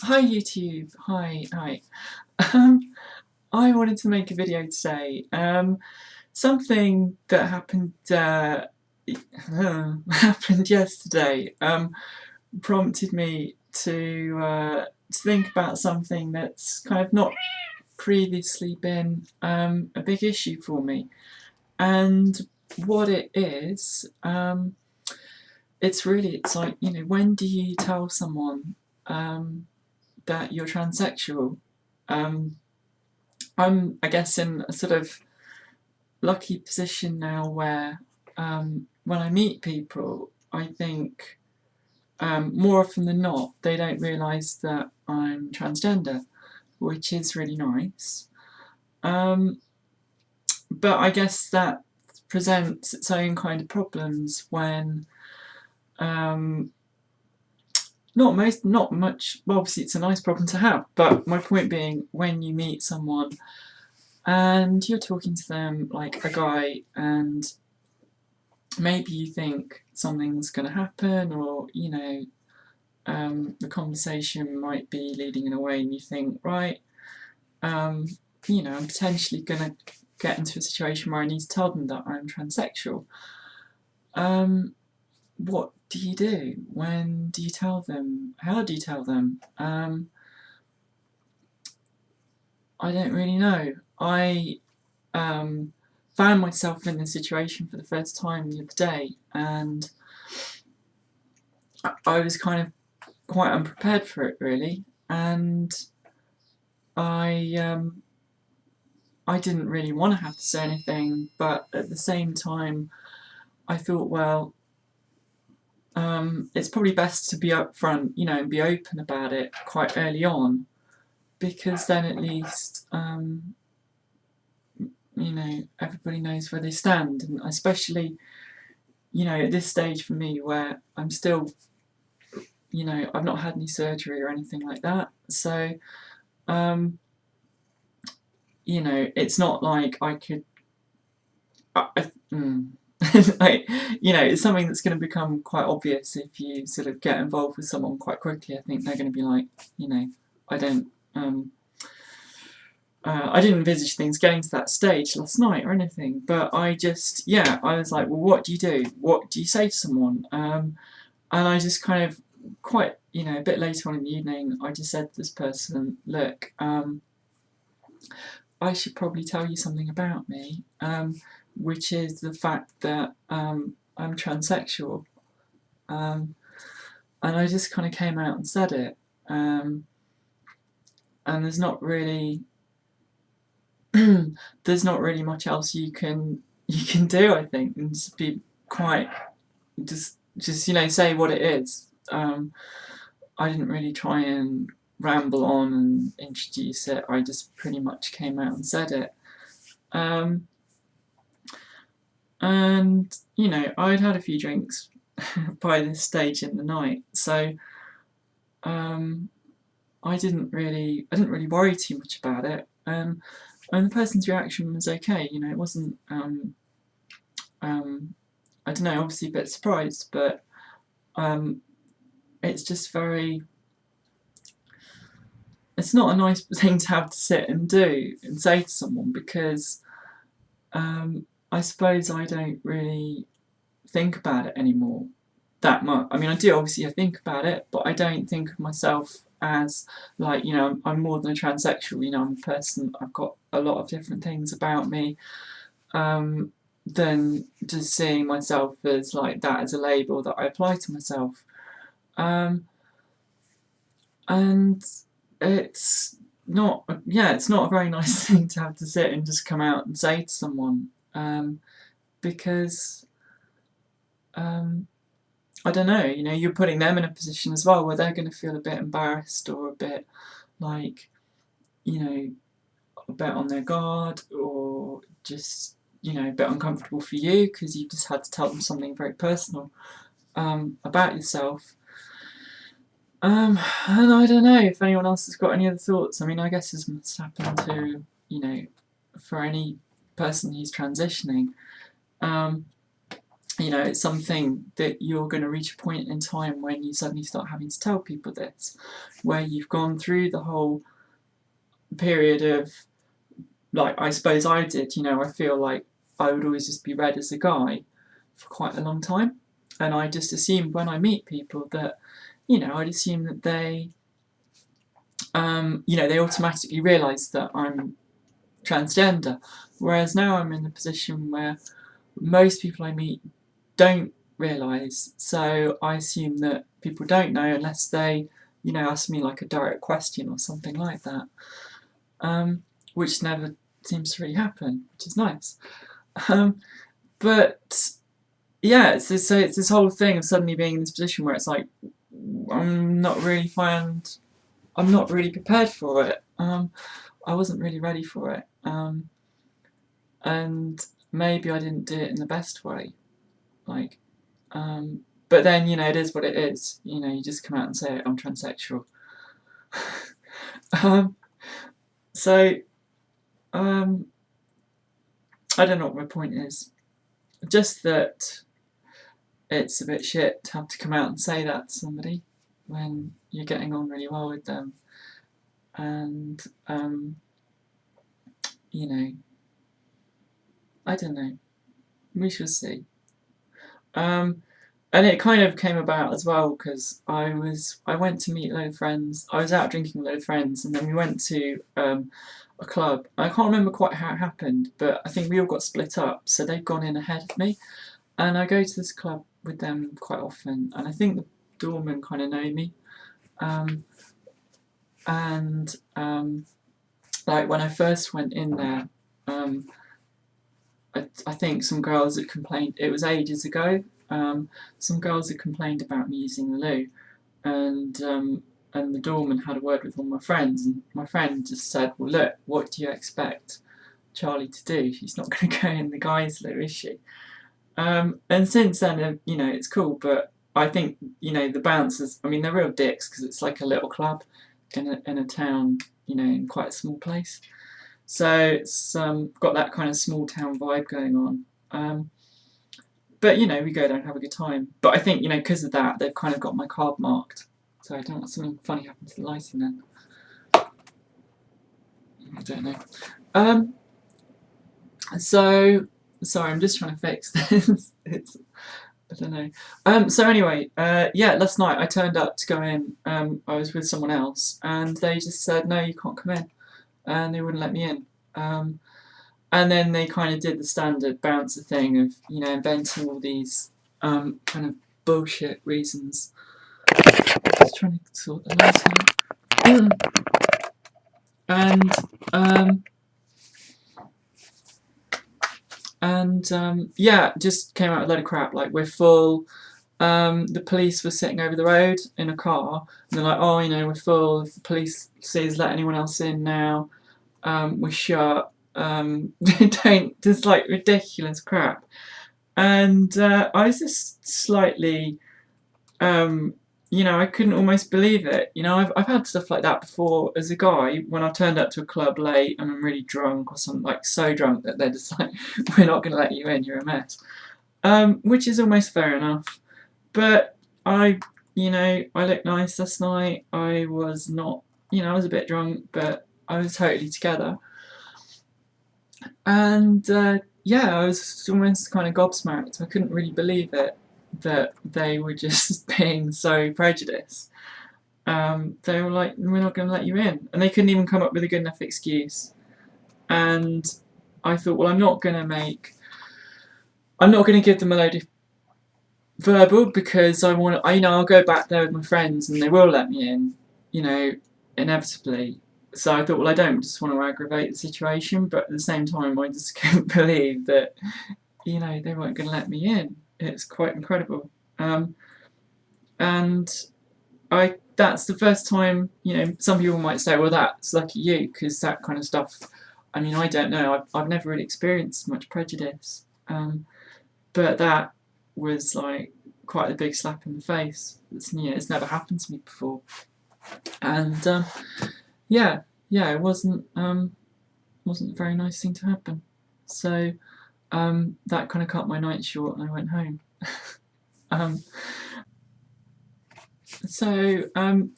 Hi YouTube, hi. Um, I wanted to make a video today. Something that happened happened yesterday prompted me to think about something that's kind of not previously been a big issue for me. And what it is, it's like, when do you tell someone that you're transsexual? Um, I'm, I guess, in a sort of lucky position now where when I meet people, I think more often than not, they don't realise that I'm transgender, which is really nice. Um, but I guess that presents its own kind of problems when um, not much. Well, obviously, it's a nice problem to have, but my point being, when you meet someone and you're talking to them like a guy, and maybe you think something's going to happen, or the conversation might be leading in a way, and you think, right, um, I'm potentially going to get into a situation where I need to tell them that I'm transsexual. What do you do? When do you tell them? How do you tell them? I don't really know. I found myself in this situation for the first time the other day, and I was kind of quite unprepared for it, really. And I I didn't really want to have to say anything, but at the same time, I thought, well, it's probably best to be upfront, and be open about it quite early on, because then at least everybody knows where they stand, and especially at this stage for me where I'm still, I've not had any surgery or anything like that, so um, it's not like I could. I, mm, like, it's something that's going to become quite obvious if you sort of get involved with someone quite quickly. I think they're going to be like, I don't. I didn't envisage things getting to that stage last night or anything, but I just, I was like, well, what do you do? What do you say to someone? And I just kind of, quite, a bit later on in the evening, I just said to this person, look, I should probably tell you something about me, which is the fact that I'm transsexual. Um, and I just kind of came out and said it. And there's not really much else you can do, I think, and just be quite just say what it is. I didn't really try and ramble on and introduce it. I just pretty much came out and said it. Um, and I'd had a few drinks by this stage in the night, so um, I didn't really worry too much about it. And the person's reaction was okay. It wasn't. I don't know. Obviously, a bit surprised, but it's just very. It's not a nice thing to have to sit and do and say to someone, because I suppose I don't really think about it anymore that much. I mean, I do, obviously, I think about it, but I don't think of myself as like, I'm more than a transsexual. I'm a person. I've got a lot of different things about me, than just seeing myself as like that as a label that I apply to myself. Um, and it's not a very nice thing to have to sit and just come out and say to someone, because I don't know, you're putting them in a position as well where they're going to feel a bit embarrassed, or a bit like, a bit on their guard, or just, a bit uncomfortable for you because you've just had to tell them something very personal about yourself. And I don't know if anyone else has got any other thoughts. I mean, I guess this must happen to, for any person who's transitioning. it's something that you're going to reach a point in time when you suddenly start having to tell people this, where you've gone through the whole period of, like, I suppose I did, I feel like I would always just be read as a guy for quite a long time. And I just assumed when I meet people that, I'd assume that they automatically realise that I'm transgender. Whereas now I'm in the position where most people I meet don't realise. So I assume that people don't know unless they, ask me like a direct question or something like that, which never seems to really happen, which is nice. But yeah, it's this whole thing of suddenly being in this position where it's like I'm not really prepared for it. I wasn't really ready for it, and maybe I didn't do it in the best way. Like, but then it is what it is. You just come out and say I'm transsexual. So I don't know what my point is. Just that it's a bit shit to have to come out and say that to somebody when you're getting on really well with them, and I don't know. We shall see. And it kind of came about as well because I went to meet a load of friends. I was out drinking with a load of friends, and then we went to a club. I can't remember quite how it happened, but I think we all got split up. So they've gone in ahead of me, and I go to this club with them quite often. And I think the doormen kind of know me, and like when I first went in there. I think some girls had complained. It was ages ago. Some girls had complained about me using the loo, and the doorman had a word with one of my friends, and my friend just said, "Well, look, what do you expect Charlie to do? She's not going to go in the guys' loo, is she?" And since then, it's cool, but I think the bouncers. I mean, they're real dicks because it's like a little club in a town, in quite a small place. So it's got that kind of small town vibe going on. But we go there and have a good time. But I think because of that, they've kind of got my card marked. So I don't know, something funny happened to the lighting then. I don't know. So sorry, I'm just trying to fix this. I don't know. So anyway, yeah, last night I turned up to go in. I was with someone else, and they just said, "No, you can't come in," and they wouldn't let me in. And then they kind of did the standard bouncer thing of inventing all these kind of bullshit reasons. Just trying to sort the lighting. And yeah, just came out with a load of crap like we're full. The police were sitting over the road in a car, and they're like, "Oh, we're full. If the police says let anyone else in now, we're shut." Don't, just like ridiculous crap. And I was just slightly, I couldn't almost believe it. I've had stuff like that before as a guy when I've turned up to a club late and I'm really drunk or something, like so drunk that they're just like, "We're not going to let you in, you're a mess," which is almost fair enough. But I looked nice last night. I was not, I was a bit drunk, but I was totally together. And yeah, I was almost kind of gobsmacked. I couldn't really believe it that they were just being so prejudiced. They were like, "We're not going to let you in," and they couldn't even come up with a good enough excuse. And I thought, well, I'm not going to give them a load of verbal because I'll go back there with my friends and they will let me in, inevitably. So I thought, well, I don't just want to aggravate the situation, but at the same time, I just couldn't believe that, they weren't going to let me in. It's quite incredible. And that's the first time, some people might say, well, that's lucky you, because that kind of stuff, I mean, I don't know. I've never really experienced much prejudice. But that was like quite a big slap in the face. It's never happened to me before. And yeah, it wasn't a very nice thing to happen. So that kind of cut my night short, and I went home. um,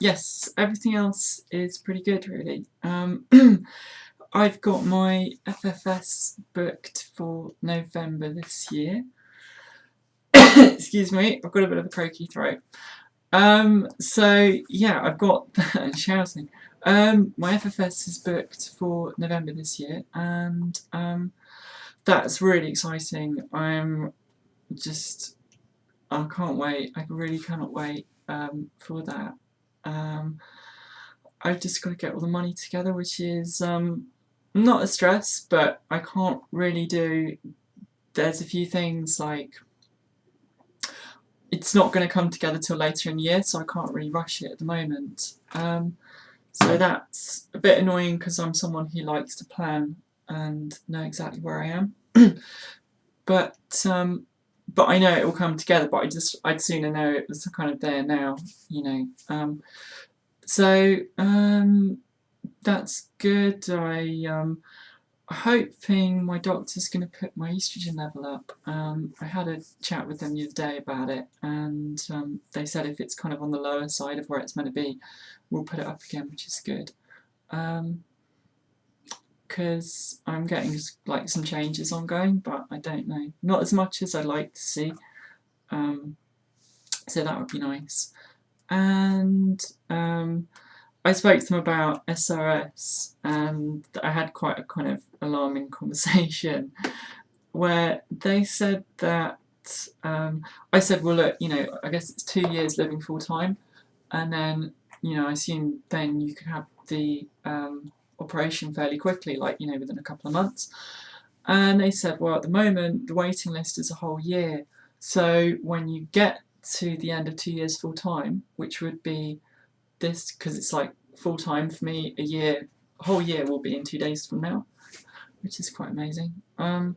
yes, everything else is pretty good, really. I've got my FFS booked for November this year. Excuse me, I've got a bit of a croaky throat. So yeah, I've got shouting. My FFS is booked for November this year, and that's really exciting. Just, I can't wait. I really cannot wait for that. I've just got to get all the money together, which is not a stress, but I can't really do. There's a few things like it's not going to come together till later in the year, so I can't really rush it at the moment. So that's a bit annoying because I'm someone who likes to plan and know exactly where I am. but I know it will come together. But I'd sooner know it was kind of there now, you know. So that's good. I'm hoping my doctor's going to put my estrogen level up. I had a chat with them the other day about it, and they said if it's kind of on the lower side of where it's meant to be, we'll put it up again, which is good. Because I'm getting like some changes ongoing, but I don't know, not as much as I'd like to see. So that would be nice. And I spoke to them about SRS, and I had quite a kind of alarming conversation where they said that I said, well, look, you know, I guess it's 2 years living full time, and then, you know, I assume then you could have the operation fairly quickly, like, you know, within a couple of months. And they said, well, at the moment, the waiting list is a whole year. So when you get to the end of 2 years full time, which would be this, because it's like full time for me, a whole year will be in 2 days from now, which is quite amazing. Don't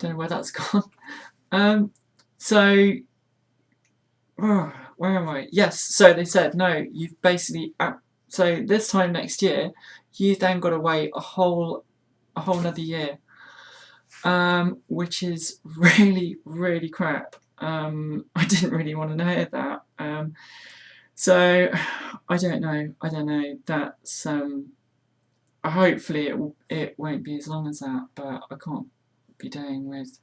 know where that's gone. So, where am I? Yes, so they said, no, you've basically, so this time next year, you've then got to wait a whole another year, which is really, really crap. I didn't really want to know that. So I don't know. That's hopefully it won't be as long as that, but I can't be dealing with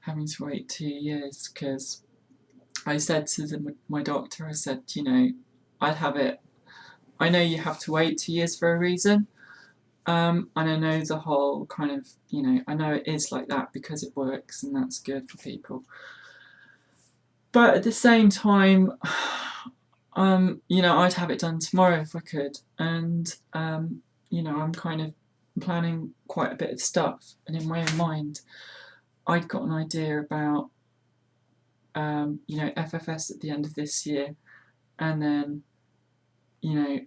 having to wait 2 years, because I said to my doctor, I said, you know, I'd have it. I know you have to wait 2 years for a reason, and I know the whole kind of, you know, I know it is like that because it works and that's good for people. But at the same time, you know, I'd have it done tomorrow if I could, and you know, I'm kind of planning quite a bit of stuff, and in my own mind, I'd got an idea about, you know, FFS at the end of this year, and then, you know,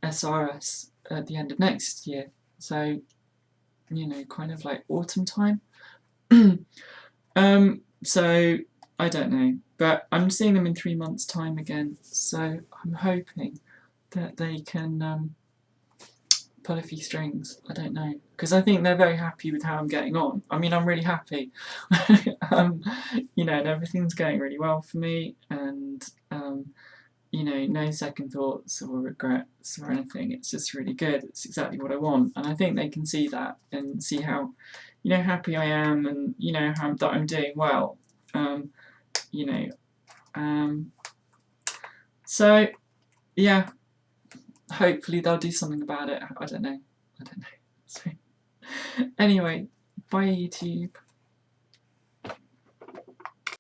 SRS at the end of next year. So, you know, kind of like autumn time. So I don't know, but I'm seeing them in 3 months' time again. So I'm hoping that they can pull a few strings. I don't know, because I think they're very happy with how I'm getting on. I mean, I'm really happy, you know, and everything's going really well for me, and you know, no second thoughts or regrets or anything. It's just really good. It's exactly what I want, and I think they can see that and see how, you know, happy I am, and you know how that I'm doing well. You know, so yeah. Hopefully they'll do something about it. I don't know. So, anyway, bye YouTube.